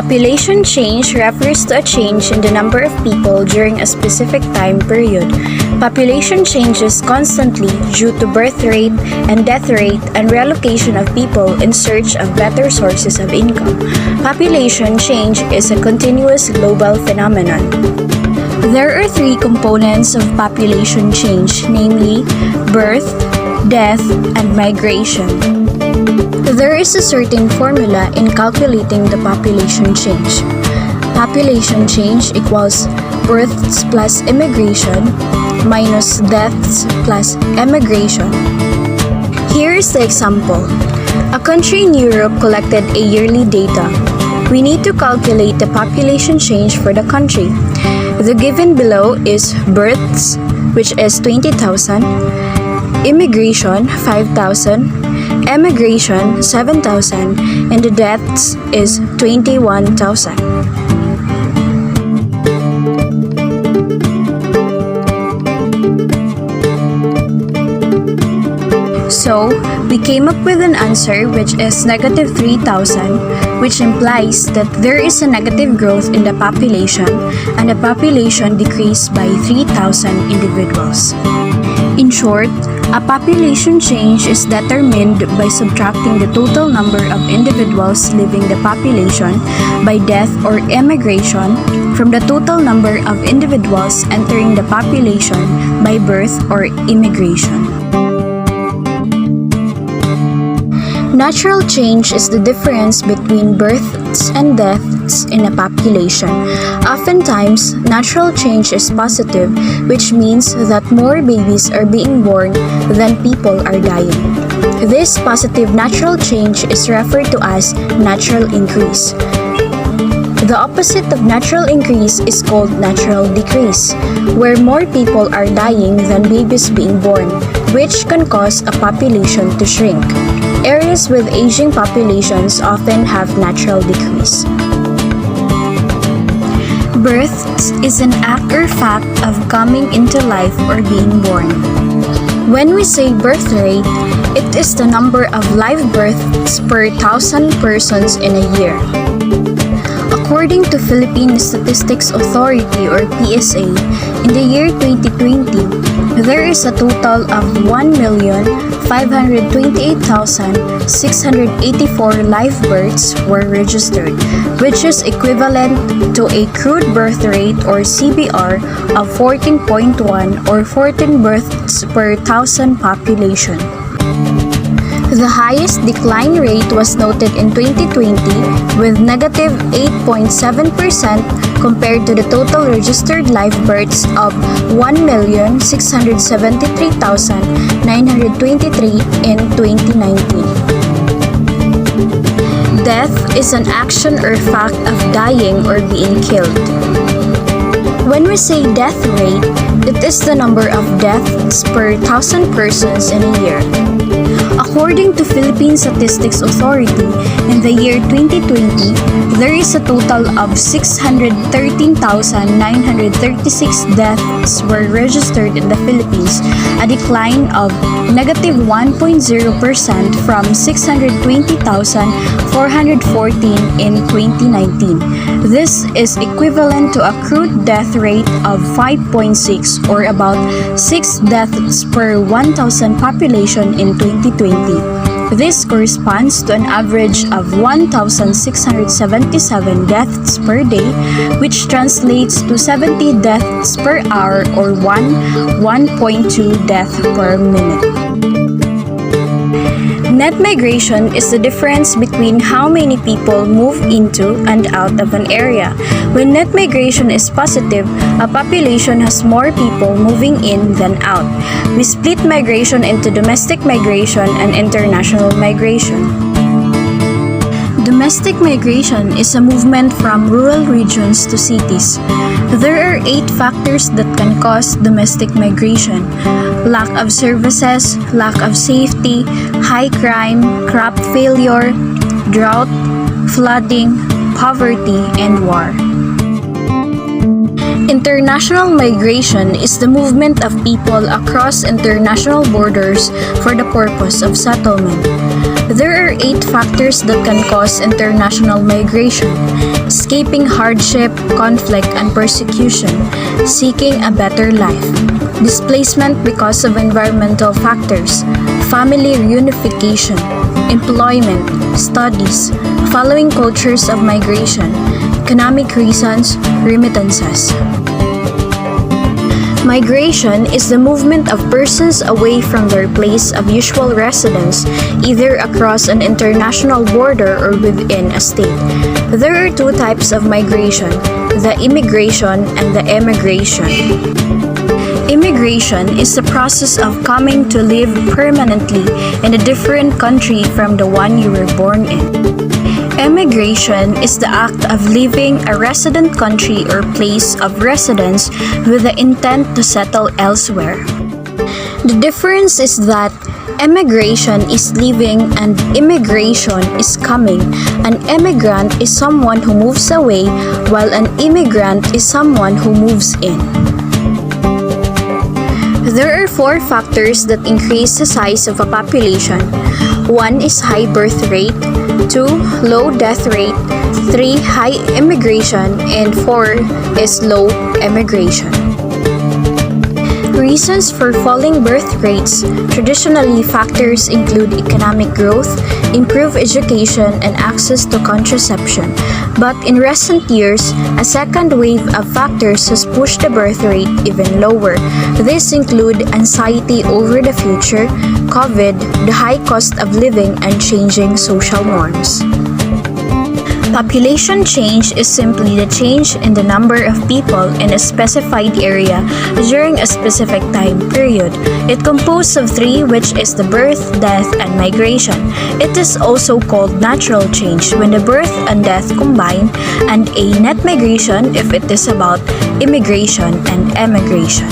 Population change refers to a change in the number of people during a specific time period. Population changes constantly due to birth rate and death rate and reallocation of people in search of better sources of income. Population change is a continuous global phenomenon. There are three components of population change, namely birth, death, and migration. There is a certain formula in calculating the population change. Population change equals births plus immigration minus deaths plus emigration. Here is the example. A country in Europe collected a yearly data. We need to calculate the population change for the country. The given below is births, which is 20,000, immigration 5,000, emigration 7,000, and the deaths is 21,000. So, we came up with an answer which is negative 3,000, which implies that there is a negative growth in the population and the population decreased by 3,000 individuals. In short, a population change is determined by subtracting the total number of individuals leaving the population by death or emigration from the total number of individuals entering the population by birth or immigration. Natural change is the difference between births and deaths in a population. Oftentimes, natural change is positive, which means that more babies are being born than people are dying. This positive natural change is referred to as natural increase. The opposite of natural increase is called natural decrease, where more people are dying than babies being born, which can cause a population to shrink. Areas with aging populations often have natural decrease. Birth is an act or fact of coming into life or being born. When we say birth rate, it is the number of live births per 1,000 persons in a year. According to Philippine Statistics Authority or PSA, in the year 2020, there is a total of 1,528,684 live births were registered, which is equivalent to a crude birth rate or CBR of 14.1 or 14 births per 1,000 population. The highest decline rate was noted in 2020 with negative 8.7% compared to the total registered live births of 1,673,923 in 2019. Death is an action or fact of dying or being killed. When we say death rate, it is the number of deaths per 1,000 persons in a year. According to Philippine Statistics Authority, in the year 2020, there is a total of 613,936 deaths were registered in the Philippines, a decline of negative 1.0% from 620,414 in 2019. This is equivalent to a crude death rate of 5.6 or about 6 deaths per 1,000 population in 2020. This corresponds to an average of 1,677 deaths per day, which translates to 70 deaths per hour or 1.2 death per minute. Net migration is the difference between how many people move into and out of an area. When net migration is positive, a population has more people moving in than out. We split migration into domestic migration and international migration. Domestic migration is a movement from rural regions to cities. There are 8 factors that can cause domestic migration: lack of services, lack of safety, high crime, crop failure, drought, flooding, poverty, and war. International migration is the movement of people across international borders for the purpose of settlement. There are 8 factors that can cause international migration: escaping hardship, conflict, and persecution, seeking a better life, displacement because of environmental factors, family reunification, employment, studies, following cultures of migration, economic reasons, remittances. Migration is the movement of persons away from their place of usual residence, either across an international border or within a state. There are two types of migration: the immigration and the emigration. Immigration is the process of coming to live permanently in a different country from the one you were born in. Emigration is the act of leaving a resident country or place of residence with the intent to settle elsewhere. The difference is that emigration is leaving and immigration is coming. An emigrant is someone who moves away, while an immigrant is someone who moves in. There are 4 factors that increase the size of a population. 1 is high birth rate, 2 low death rate, 3 high immigration, and 4 is low emigration. Reasons for falling birth rates. Traditionally, factors include economic growth, improved education, and access to contraception. But in recent years, a second wave of factors has pushed the birth rate even lower. These include anxiety over the future, COVID, the high cost of living, and changing social norms. Population change is simply the change in the number of people in a specified area during a specific time period. It composed of 3, which is the birth, death, and migration. It is also called natural change when the birth and death combine, and a net migration if it is about immigration and emigration.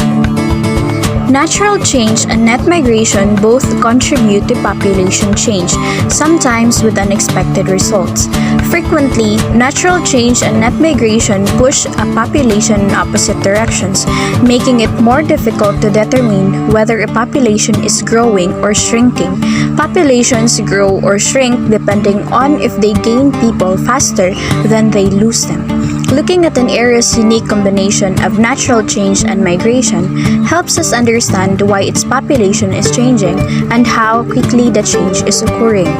Natural change and net migration both contribute to population change, sometimes with unexpected results. Frequently, natural change and net migration push a population in opposite directions, making it more difficult to determine whether a population is growing or shrinking. Populations grow or shrink depending on if they gain people faster than they lose them. Looking at an area's unique combination of natural change and migration helps us understand why its population is changing and how quickly the change is occurring.